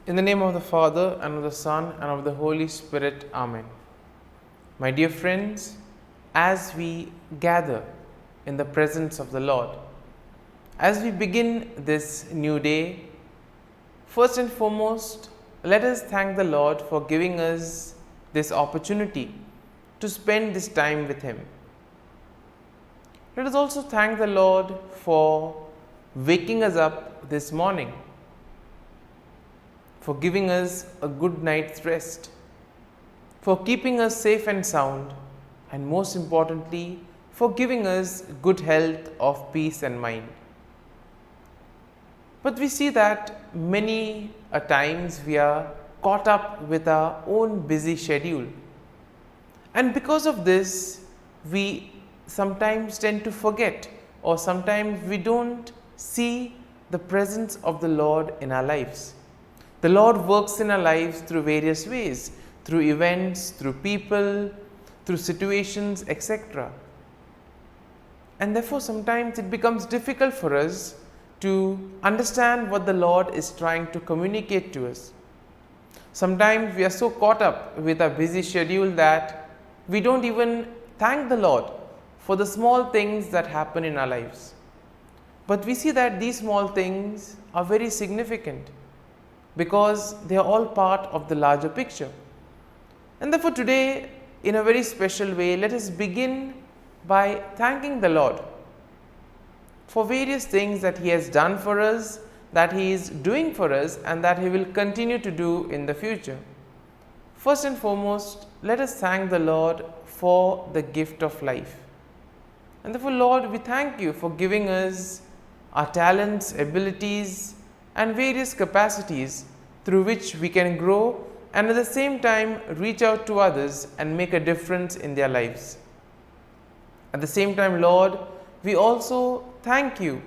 In the name of the Father, and of the Son, and of the Holy Spirit. Amen. My dear friends, as we gather in the presence of the Lord, as we begin this new day, first and foremost, let us thank the Lord for giving us this opportunity to spend this time with Him. Let us also thank the Lord for waking us up this morning, for giving us a good night's rest, for keeping us safe and sound, and most importantly, for giving us good health of peace and mind. But we see that many a times we are caught up with our own busy schedule, and because of this, we sometimes tend to forget, or sometimes we don't see the presence of the Lord in our lives. The Lord works in our lives through various ways, through events, through people, through situations, etc. And therefore, sometimes it becomes difficult for us to understand what the Lord is trying to communicate to us. Sometimes we are so caught up with our busy schedule that we don't even thank the Lord for the small things that happen in our lives. But we see that these small things are very significant, because they are all part of the larger picture. And therefore today, in a very special way, let us begin by thanking the Lord for various things that He has done for us, that He is doing for us, and that He will continue to do in the future. First and foremost, let us thank the Lord for the gift of life. And therefore, Lord, we thank You for giving us our talents, abilities, and various capacities through which we can grow and at the same time reach out to others and make a difference in their lives. At the same time, Lord, we also thank You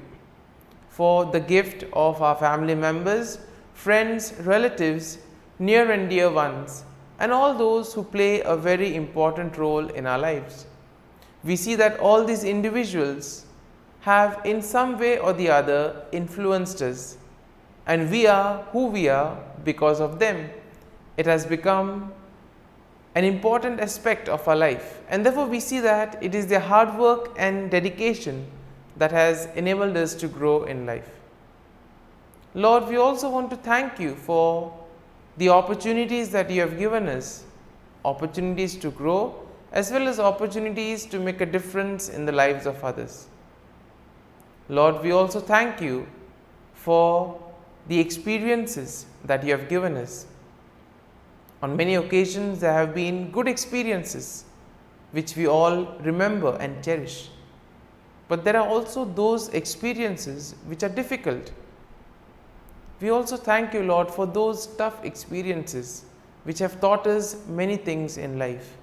for the gift of our family members, friends, relatives, near and dear ones, and all those who play a very important role in our lives. We see that all these individuals have in some way or the other influenced us, and we are who we are because of them. It has become an important aspect of our life, and therefore we see that it is their hard work and dedication that has enabled us to grow in life. Lord, we also want to thank You for the opportunities that You have given us, opportunities to grow as well as opportunities to make a difference in the lives of others. Lord, we also thank You for the experiences that You have given us. On many occasions, there have been good experiences which we all remember and cherish. But there are also those experiences which are difficult. We also thank You, Lord, for those tough experiences which have taught us many things in life.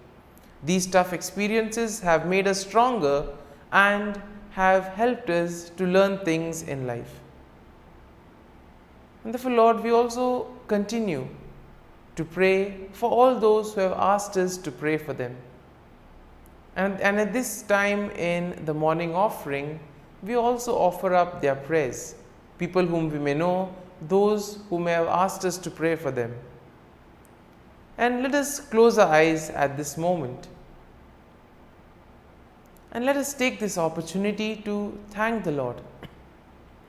These tough experiences have made us stronger and have helped us to learn things in life. And therefore, Lord, we also continue to pray for all those who have asked us to pray for them. And at this time in the morning offering, we also offer up their prayers, people whom we may know, those who may have asked us to pray for them. And let us close our eyes at this moment. And let us take this opportunity to thank the Lord.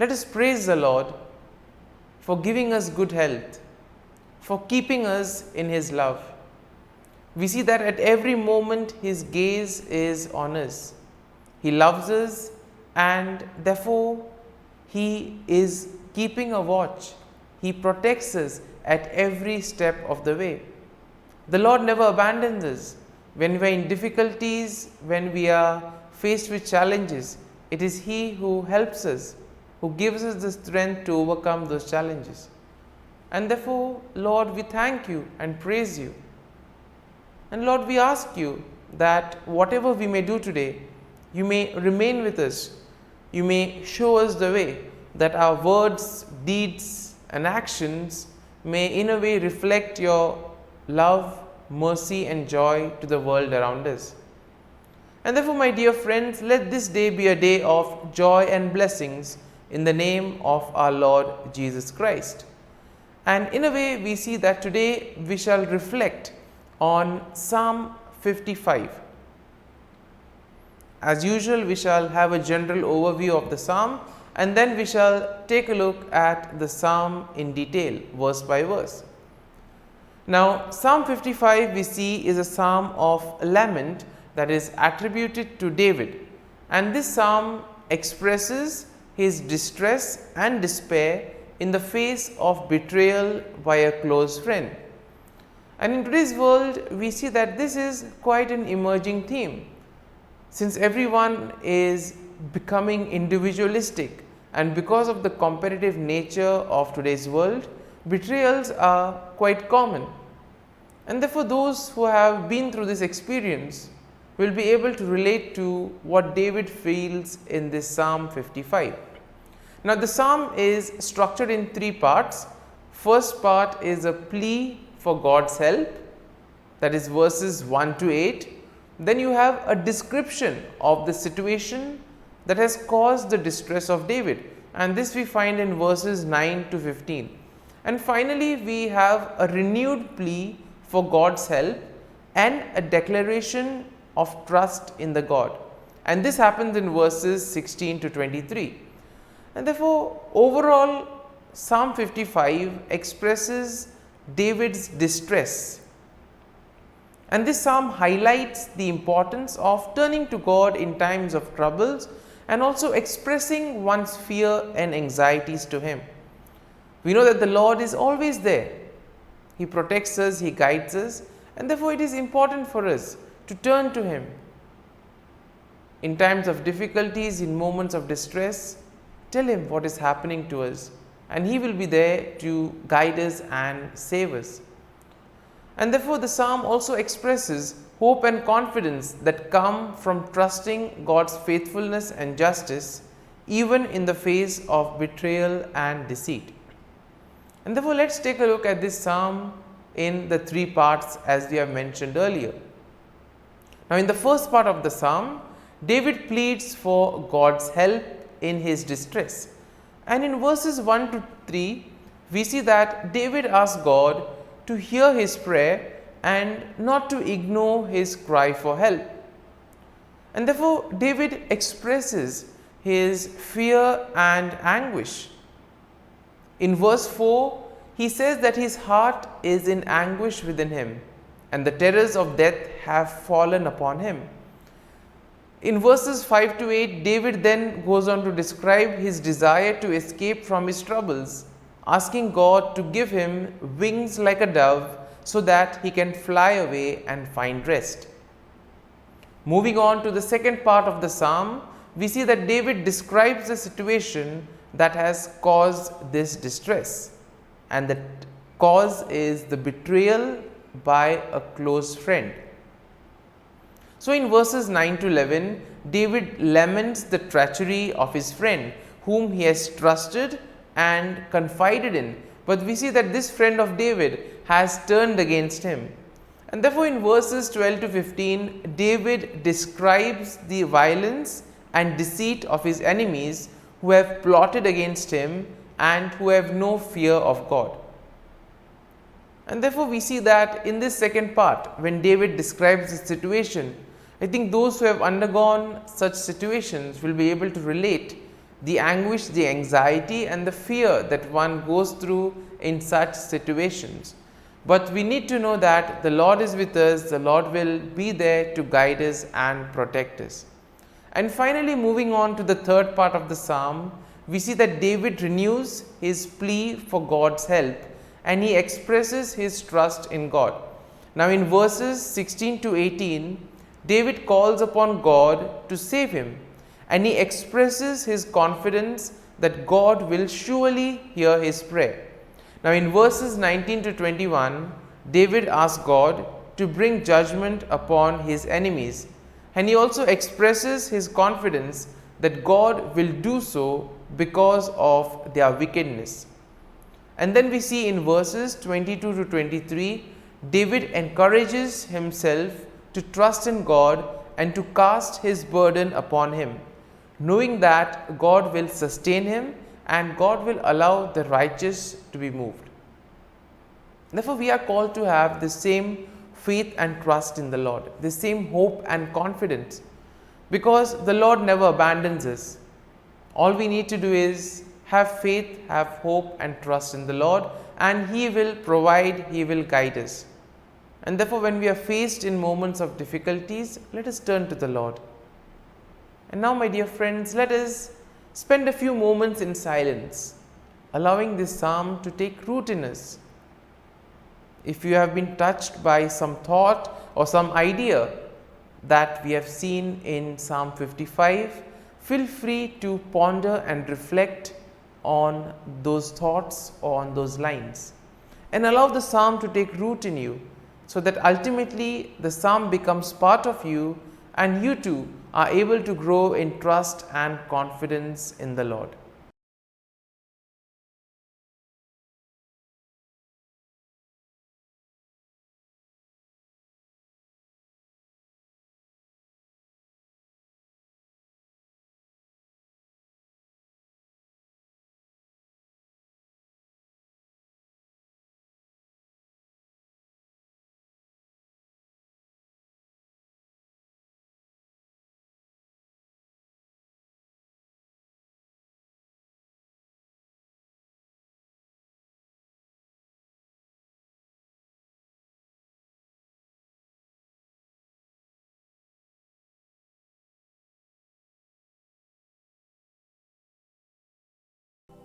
Let us praise the Lord for giving us good health, for keeping us in His love. We see that at every moment His gaze is on us. He loves us, and therefore He is keeping a watch. He protects us at every step of the way. The Lord never abandons us. When we are in difficulties, when we are faced with challenges, it is He who helps us, who gives us the strength to overcome those challenges. And therefore, Lord, we thank You and praise You. And Lord, we ask You that whatever we may do today, You may remain with us. You may show us the way, that our words, deeds, and actions may in a way reflect Your love, mercy, and joy to the world around us. And therefore, my dear friends, let this day be a day of joy and blessings in the name of our Lord Jesus Christ. And in a way, we see that today we shall reflect on Psalm 55. As usual, we shall have a general overview of the psalm, and then we shall take a look at the psalm in detail, verse by verse. Now, Psalm 55 we see is a psalm of lament that is attributed to David, and this psalm expresses his distress and despair in the face of betrayal by a close friend. And in today's world, we see that this is quite an emerging theme, since everyone is becoming individualistic, and because of the competitive nature of today's world, betrayals are quite common. And therefore, those who have been through this experience will be able to relate to what David feels in this Psalm 55. Now, the psalm is structured in three parts. First part is a plea for God's help, that is verses 1 to 8. Then you have a description of the situation that has caused the distress of David, and this we find in verses 9 to 15. And finally, we have a renewed plea for God's help and a declaration of trust in the God, and this happens in verses 16 to 23. And therefore, overall, Psalm 55 expresses David's distress. And this psalm highlights the importance of turning to God in times of troubles and also expressing one's fear and anxieties to Him. We know that the Lord is always there. He protects us, He guides us, and therefore it is important for us to turn to Him. In times of difficulties, in moments of distress, tell Him what is happening to us, and He will be there to guide us and save us. And therefore, the psalm also expresses hope and confidence that come from trusting God's faithfulness and justice, even in the face of betrayal and deceit. And therefore, let's take a look at this psalm in the three parts as we have mentioned earlier. Now, in the first part of the psalm, David pleads for God's help in his distress. And in verses 1 to 3, we see that David asks God to hear his prayer and not to ignore his cry for help. And therefore, David expresses his fear and anguish. In verse 4, he says that his heart is in anguish within him, and the terrors of death have fallen upon him. In verses 5 to 8, David then goes on to describe his desire to escape from his troubles, asking God to give him wings like a dove so that he can fly away and find rest. Moving on to the second part of the psalm, we see that David describes the situation that has caused this distress, and the cause is the betrayal by a close friend. So in verses 9 to 11, David laments the treachery of his friend whom he has trusted and confided in, but we see that this friend of David has turned against him. And therefore, in verses 12 to 15, David describes the violence and deceit of his enemies who have plotted against him and who have no fear of God. And therefore, we see that in this second part, when David describes the situation, I think those who have undergone such situations will be able to relate the anguish, the anxiety and the fear that one goes through in such situations. But we need to know that the Lord is with us, the Lord will be there to guide us and protect us. And finally, moving on to the third part of the psalm, we see that David renews his plea for God's help and he expresses his trust in God. Now in verses 16 to 18, David calls upon God to save him, and he expresses his confidence that God will surely hear his prayer. Now in verses 19 to 21, David asks God to bring judgment upon his enemies, and he also expresses his confidence that God will do so because of their wickedness. And then we see in verses 22 to 23, David encourages himself to trust in God and to cast his burden upon him, knowing that God will sustain him and God will allow the righteous to be moved. Therefore, we are called to have the same faith and trust in the Lord, the same hope and confidence, because the Lord never abandons us. All we need to do is have faith, have hope and trust in the Lord, and He will provide, He will guide us. And therefore, when we are faced in moments of difficulties, let us turn to the Lord. And now, my dear friends, let us spend a few moments in silence, allowing this psalm to take root in us. If you have been touched by some thought or some idea that we have seen in Psalm 55, feel free to ponder and reflect on those thoughts or on those lines, and allow the psalm to take root in you, so that ultimately the psalm becomes part of you and you too are able to grow in trust and confidence in the Lord.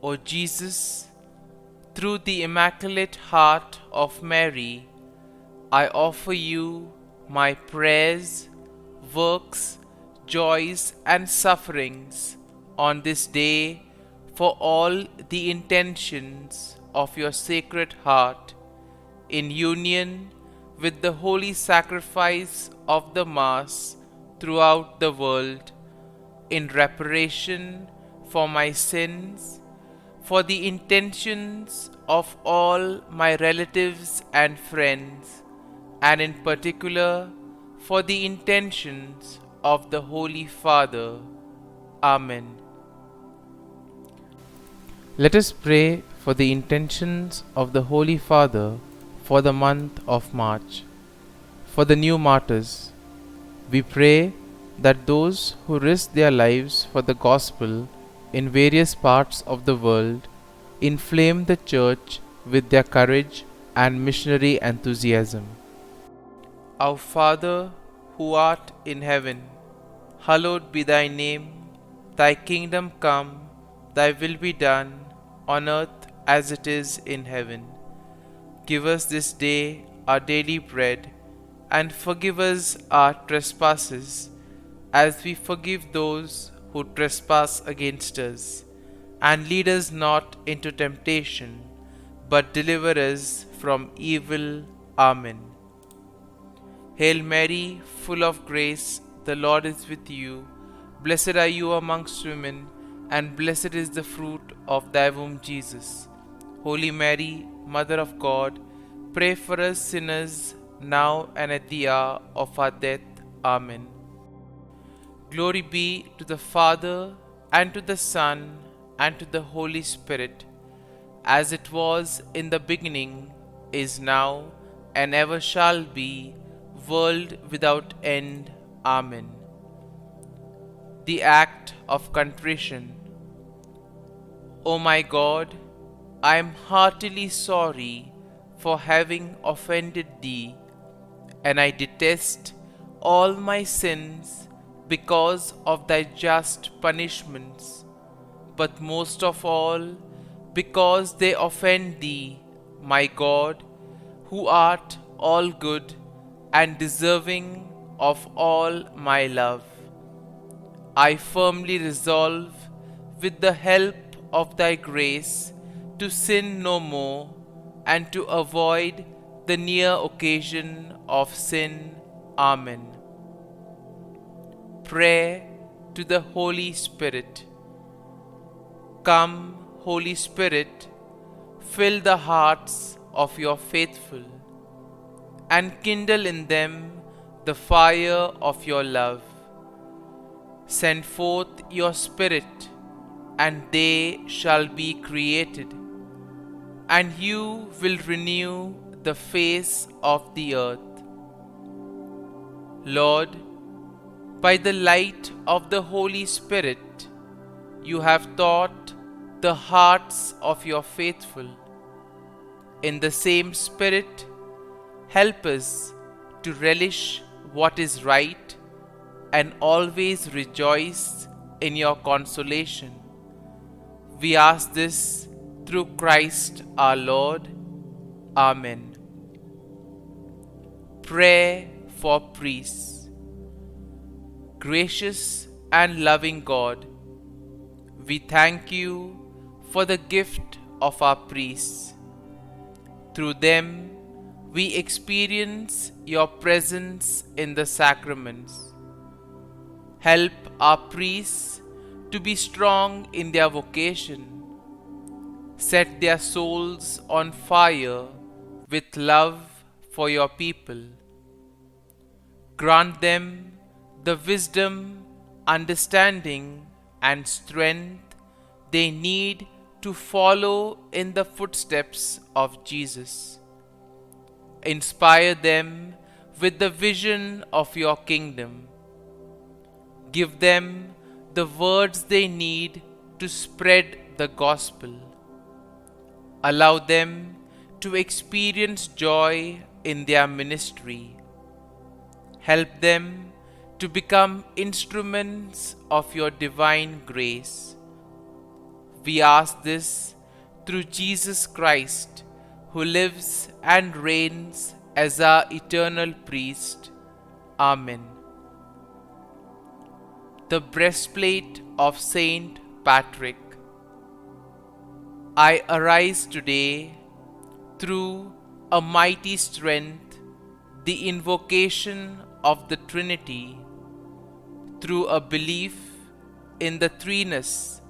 O Jesus, through the Immaculate Heart of Mary, I offer you my prayers, works, joys, and sufferings on this day for all the intentions of your Sacred Heart, in union with the holy sacrifice of the Mass throughout the world, in reparation for my sins, for the intentions of all my relatives and friends, and in particular for the intentions of the Holy Father. Amen. Let us pray for the intentions of the Holy Father for the month of March. For the new martyrs, we pray that those who risk their lives for the gospel in various parts of the world inflame the Church with their courage and missionary enthusiasm. Our Father, who art in heaven, hallowed be thy name. Thy kingdom come, thy will be done, on earth as it is in heaven. Give us this day our daily bread, and forgive us our trespasses, as we forgive those who trespass against us. And lead us not into temptation, but deliver us from evil. Amen. Hail Mary, full of grace, the Lord is with you. Blessed are you amongst women, and blessed is the fruit of thy womb, Jesus. Holy Mary, Mother of God, pray for us sinners, now and at the hour of our death. Amen. Glory be to the Father, and to the Son, and to the Holy Spirit, as it was in the beginning, is now, and ever shall be, world without end. Amen. The act of contrition. O my God, I am heartily sorry for having offended Thee, and I detest all my sins because of Thy just punishments, but most of all because they offend Thee, my God, who art all good and deserving of all my love. I firmly resolve, with the help of Thy grace, to sin no more, and to avoid the near occasion of sin. Amen. Prayer to the Holy Spirit. Come, Holy Spirit, fill the hearts of your faithful, and kindle in them the fire of your love. Send forth your Spirit, and they shall be created, and you will renew the face of the earth. Lord, by the light of the Holy Spirit, you have taught the hearts of your faithful. In the same Spirit, help us to relish what is right and always rejoice in your consolation. We ask this through Christ our Lord. Amen. Prayer for priests. Gracious and loving God, we thank you for the gift of our priests. Through them, we experience your presence in the sacraments. Help our priests to be strong in their vocation. Set their souls on fire with love for your people. Grant them the wisdom, understanding, and strength they need to follow in the footsteps of Jesus. Inspire them with the vision of your kingdom. Give them the words they need to spread the gospel. Allow them to experience joy in their ministry. Help them to become instruments of your divine grace. We ask this through Jesus Christ, who lives and reigns as our eternal priest. Amen. The breastplate of Saint Patrick. I arise today through a mighty strength, the invocation of the Trinity, through a belief in the threeness,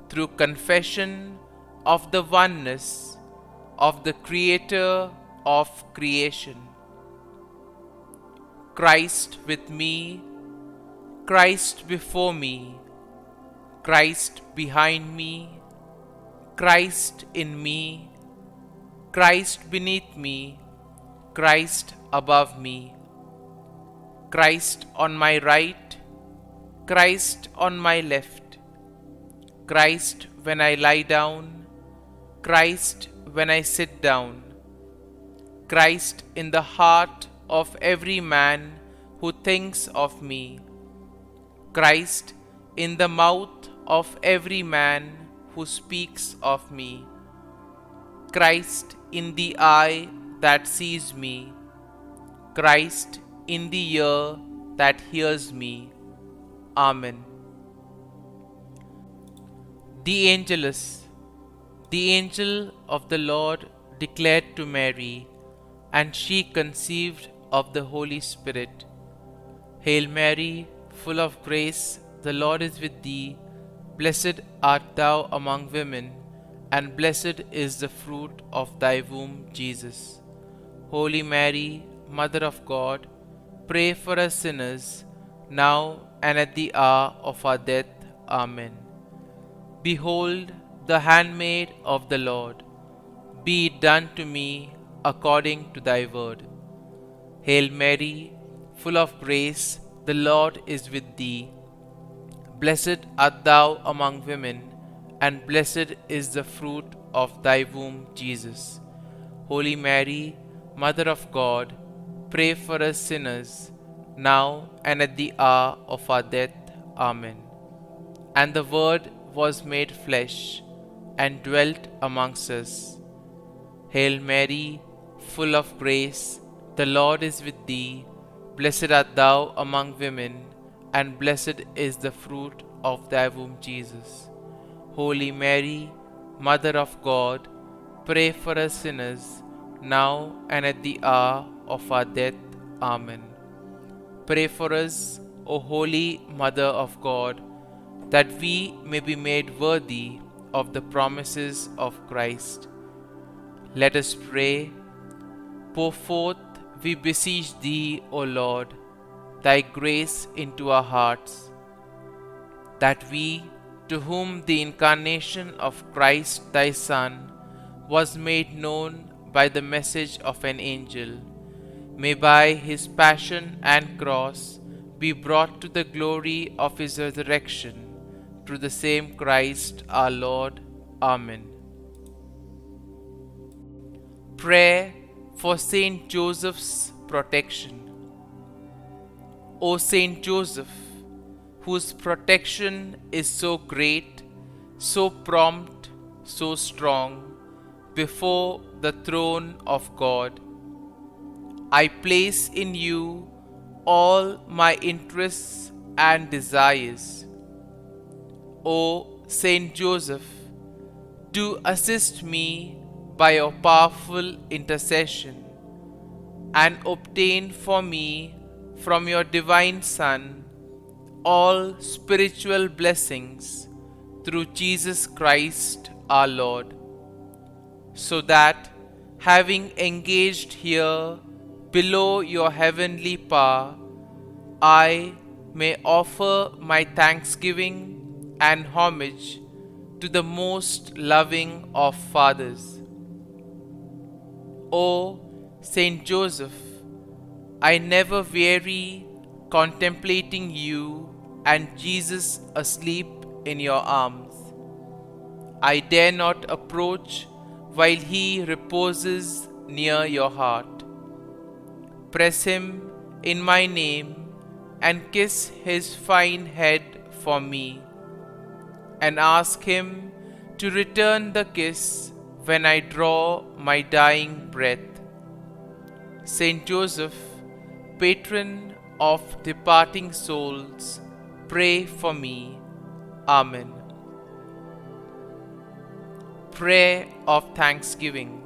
through confession of the oneness of the Creator of creation. Christ with me, Christ before me, Christ behind me, Christ in me, Christ beneath me, Christ above me, Christ on my right, Christ on my left, Christ when I lie down, Christ when I sit down, Christ in the heart of every man who thinks of me, Christ in the mouth of every man who speaks of me, Christ in the eye that sees me, Christ in the ear that hears me. Amen. The Angelus. The angel of the Lord declared to Mary, and she conceived of the Holy Spirit. Hail Mary, full of grace, the Lord is with thee. Blessed art thou among women, and blessed is the fruit of thy womb, Jesus. Holy Mary, Mother of God, pray for us sinners, now and at the hour of our death. Amen. Behold, the handmaid of the Lord. Be it done to me according to thy word. Hail Mary, full of grace, the Lord is with thee. Blessed art thou among women, and blessed is the fruit of thy womb, Jesus. Holy Mary, Mother of God, pray for us sinners, now and at the hour of our death. Amen. And the Word was made flesh, and dwelt amongst us. Hail Mary, full of grace, the Lord is with thee. Blessed art thou among women, and blessed is the fruit of thy womb, Jesus. Holy Mary, Mother of God, pray for us sinners, now and at the hour of our death. Amen. Pray for us, O Holy Mother of God, that we may be made worthy of the promises of Christ. Let us pray. Pour forth, we beseech thee, O Lord, thy grace into our hearts, that we, to whom the incarnation of Christ thy Son was made known by the message of an angel, may by his passion and cross be brought to the glory of his resurrection, through the same Christ our Lord. Amen. Prayer for Saint Joseph's protection. O Saint Joseph, whose protection is so great, so prompt, so strong, before the throne of God, I place in you all my interests and desires. O Saint Joseph, do assist me by your powerful intercession, and obtain for me from your divine Son all spiritual blessings through Jesus Christ our Lord, so that, having engaged here below your heavenly power, I may offer my thanksgiving and homage to the most loving of fathers. O Saint Joseph, I never weary contemplating you and Jesus asleep in your arms. I dare not approach while he reposes near your heart. Press him in my name and kiss his fine head for me, and ask him to return the kiss when I draw my dying breath. Saint Joseph, patron of departing souls, pray for me. Amen. Prayer of Thanksgiving.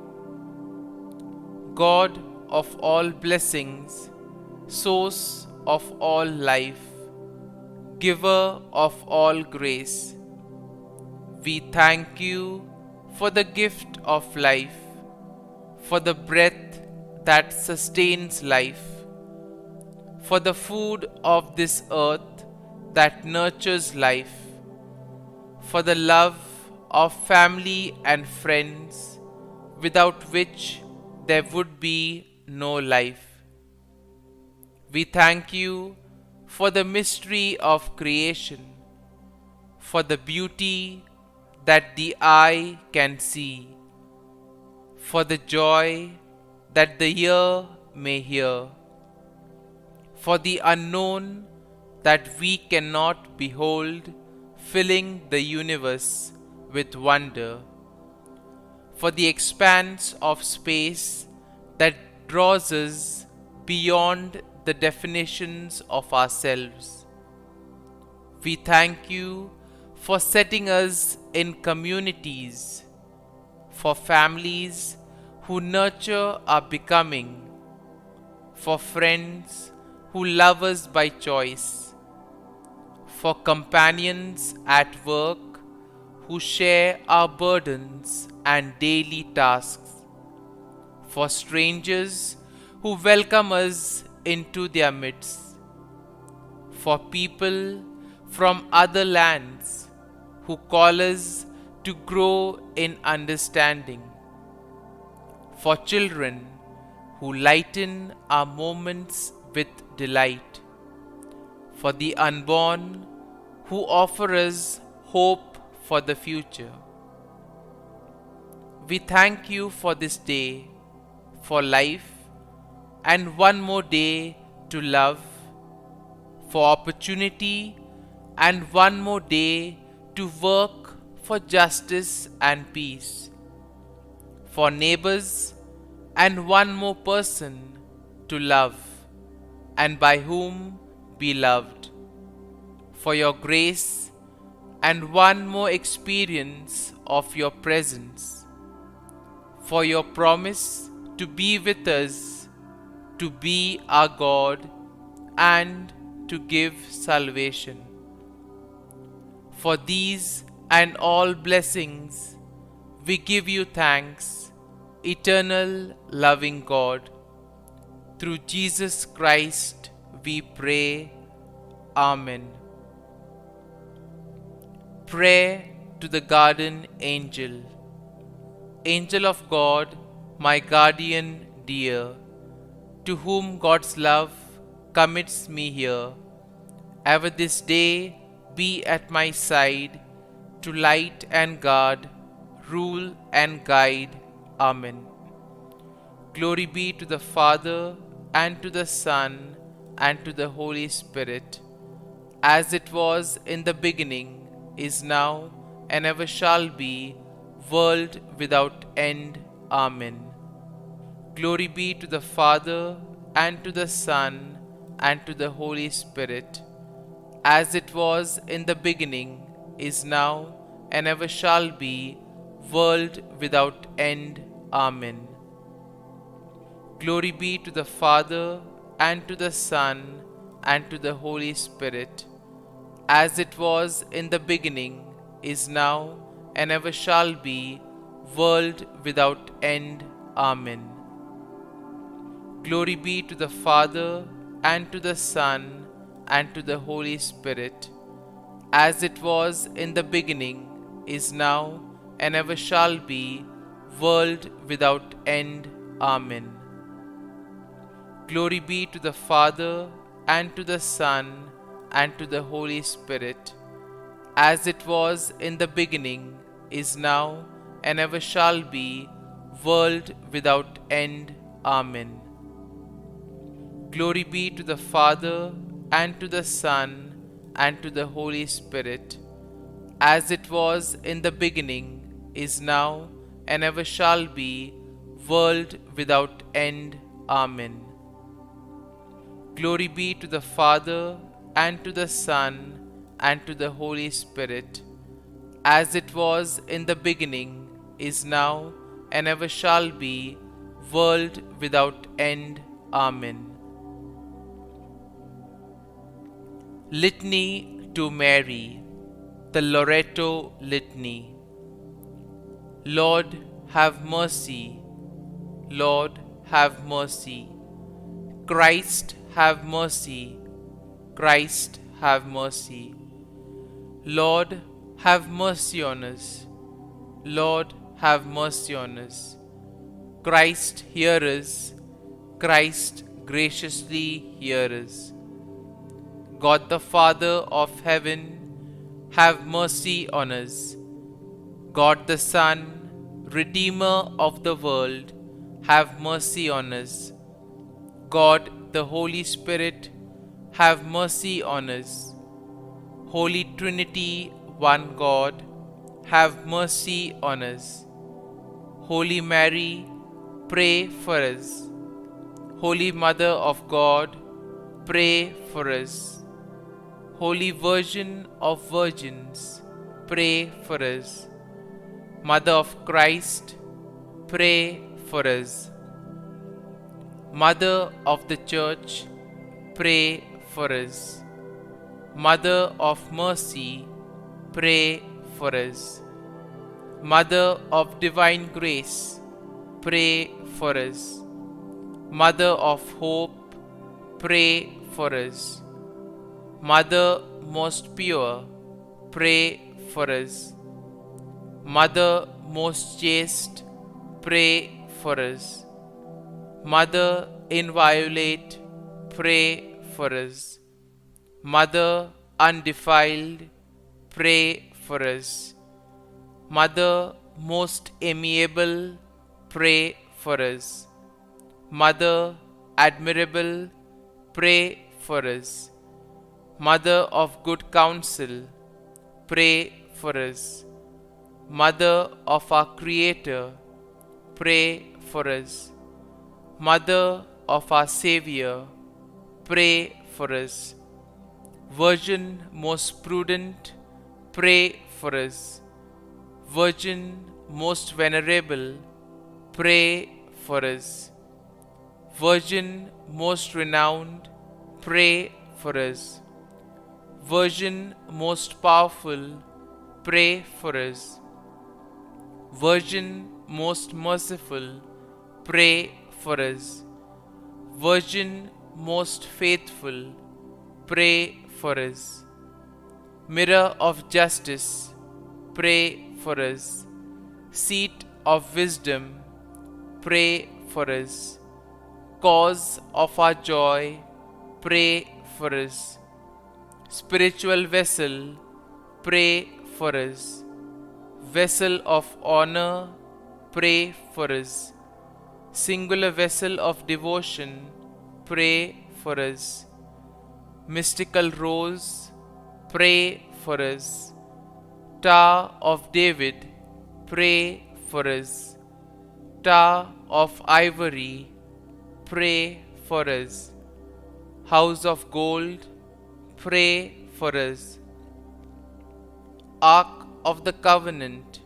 God of all blessings, source of all life, giver of all grace, we thank you for the gift of life, for the breath that sustains life, for the food of this earth that nurtures life, for the love of family and friends, without which there would be no life. We thank you for the mystery of creation, for the beauty that the eye can see, for the joy that the ear may hear, for the unknown that we cannot behold, filling the universe with wonder, for the expanse of space that draws us beyond the definitions of ourselves. We thank you for setting us in communities, for families who nurture our becoming, for friends who love us by choice, for companions at work who share our burdens and daily tasks, for strangers who welcome us into their midst, for people from other lands who call us to grow in understanding, for children who lighten our moments with delight, for the unborn who offer us hope for the future. We thank you for this day, for life, and one more day to love, for opportunity, and one more day to work for justice and peace, for neighbors, and one more person to love, and by whom be loved, for your grace, and one more experience of your presence, for your promise to be with us, to be our God, and to give salvation. For these and all blessings, we give you thanks, eternal loving God. Through Jesus Christ we pray. Amen. Prayer to the Guardian Angel. Angel of God, my guardian dear, to whom God's love commits me here. Ever this day be at my side, to light and guard, rule and guide. Amen. Glory be to the Father, and to the Son, and to the Holy Spirit, as it was in the beginning, is now, and ever shall be, world without end. Amen. Glory be to the Father, and to the Son, and to the Holy Spirit, as it was in the beginning, is now, and ever shall be, world without end. Amen. Glory be to the Father, and to the Son, and to the Holy Spirit, as it was in the beginning, is now, and ever shall be, world without end. Amen. Glory be to the Father, and to the Son, and to the Holy Spirit, as it was in the beginning, is now, and ever shall be, world without end. Amen. Glory be to the Father, and to the Son, and to the Holy Spirit, as it was in the beginning, is now, and ever shall be, world without end. Amen. Glory be to the Father, and to the Son, and to the Holy Spirit, as it was in the beginning, is now, and ever shall be, world without end. Amen. Glory be to the Father, and to the Son, and to the Holy Spirit, as it was in the beginning, is now, and ever shall be, world without end. Amen. Litany to Mary, the Loreto Litany. Lord, have mercy. Lord, have mercy. Christ, have mercy. Christ, have mercy. Lord, have mercy on us. Lord, have mercy on us. Christ, hear us. Christ, graciously hear us. God the Father of heaven, have mercy on us. God the Son, Redeemer of the world, have mercy on us. God the Holy Spirit, have mercy on us. Holy Trinity, one God, have mercy on us. Holy Mary, pray for us. Holy Mother of God, pray for us. Holy Virgin of Virgins, pray for us. Mother of Christ, pray for us. Mother of the Church, pray for us. Mother of Mercy, pray for us. Mother of Divine Grace, pray for us. Mother of Hope, pray for us. Mother most pure, pray for us. Mother most chaste, pray for us. Mother inviolate, pray for us. Mother undefiled, pray for us. Mother most amiable, pray for us. Mother admirable, pray for us. Mother of good counsel, pray for us. Mother of our Creator, pray for us. Mother of our Savior, pray for us. Virgin most prudent, pray for us. Virgin most venerable, pray for us. Virgin most renowned, pray for us. Virgin most powerful, pray for us. Virgin most merciful, pray for us. Virgin most faithful, pray for us. Mirror of justice, pray for us. Seat of wisdom, pray for us. Cause of our joy, pray for us. Spiritual vessel, pray for us. Vessel of honor, pray for us. Singular vessel of devotion, pray for us. Mystical rose, pray for us. Tower of David, pray for us. Tower of ivory, pray for us. House of gold, pray for us. Ark of the covenant,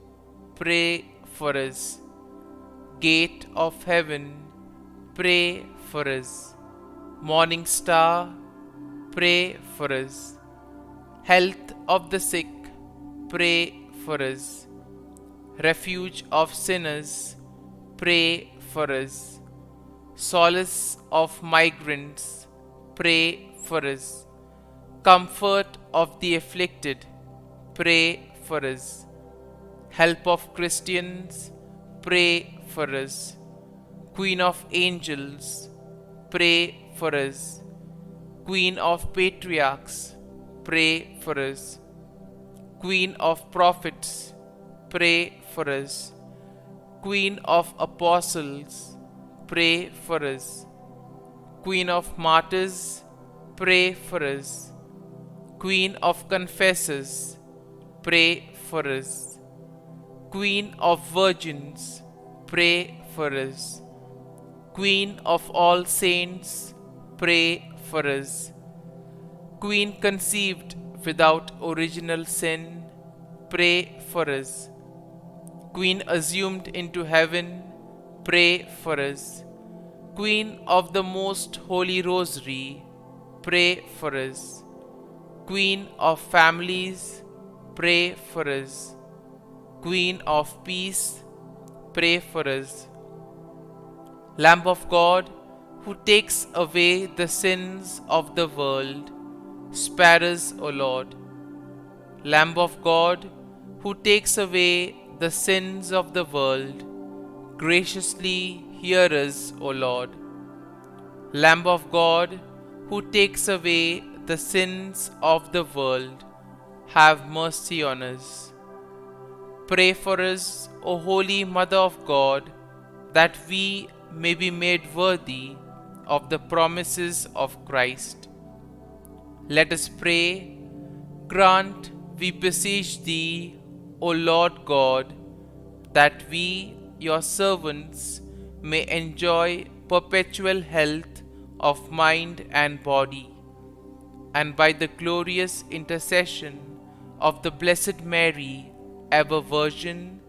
pray for us. Gate of heaven, pray for us. Morning star, pray for us. Health of the sick, pray for us. Refuge of sinners, pray for us. Solace of migrants, pray for us. Comfort of the afflicted, pray for us. Help of Christians, pray for us. Queen of angels, pray for us. Queen of patriarchs, pray for us. Queen of prophets, pray for us. Queen of apostles, pray for us. Queen of martyrs, pray for us. Queen of confessors, pray for us. Queen of virgins, pray for us. Queen of all saints, pray for us. Queen conceived without original sin, pray for us. Queen assumed into heaven, pray for us. Queen of the most holy rosary, pray for us. Queen of families, pray for us. Queen of peace, pray for us. Lamb of God, who takes away the sins of the world, spare us, O Lord. Lamb of God, who takes away the sins of the world, graciously hear us, O Lord. Lamb of God, who takes away the sins of the world, have mercy on us. Pray for us, O Holy Mother of God, that we may be made worthy of the promises of Christ. Let us pray. Grant, we beseech Thee, O Lord God, that we, Your servants, may enjoy perpetual health of mind and body, and by the glorious intercession of the Blessed Mary, ever Virgin,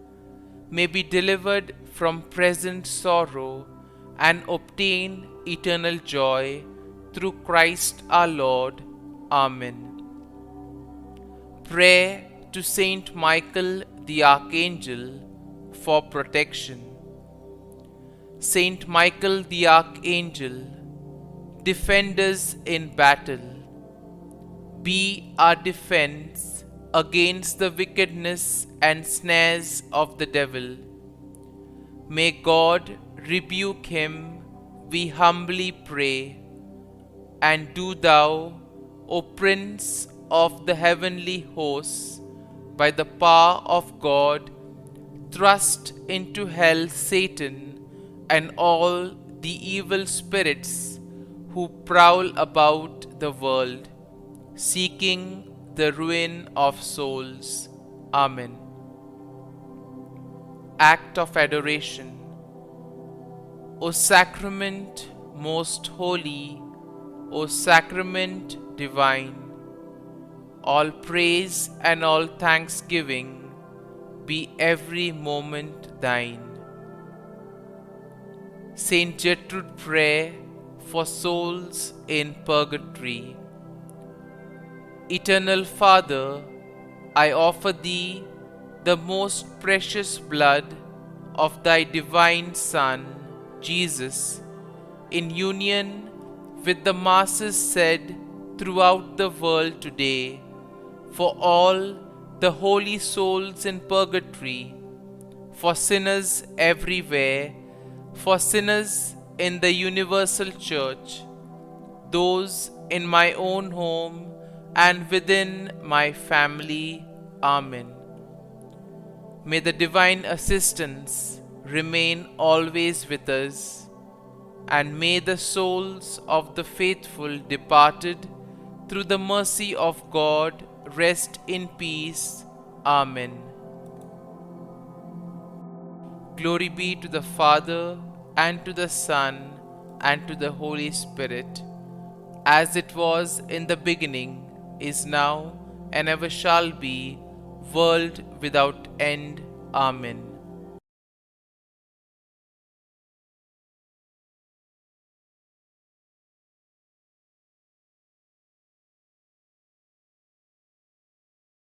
may be delivered from present sorrow and obtain eternal joy through Christ our Lord. Amen. Prayer to Saint Michael the Archangel for protection. Saint Michael the Archangel, defend us in battle. Be our defense against the wickedness and snares of the devil. May God rebuke him, we humbly pray. And do Thou, O Prince of the heavenly hosts, by the power of God, thrust into hell Satan and all the evil spirits who prowl about the world, seeking the ruin of souls. Amen. Act of Adoration. O Sacrament most holy, O Sacrament divine, all praise and all thanksgiving be every moment Thine. Saint Gertrude Prayer for souls in purgatory. Eternal Father, I offer Thee the most precious blood of Thy divine Son, Jesus, in union with the masses said throughout the world today, for all the holy souls in purgatory, for sinners everywhere, for sinners in the universal church, those in my own home and within my family. Amen. May the divine assistance remain always with us, and may the souls of the faithful departed through the mercy of God rest in peace. Amen. Glory be to the Father, and to the Son, and to the Holy Spirit, as it was in the beginning, is now, and ever shall be, world without end. Amen.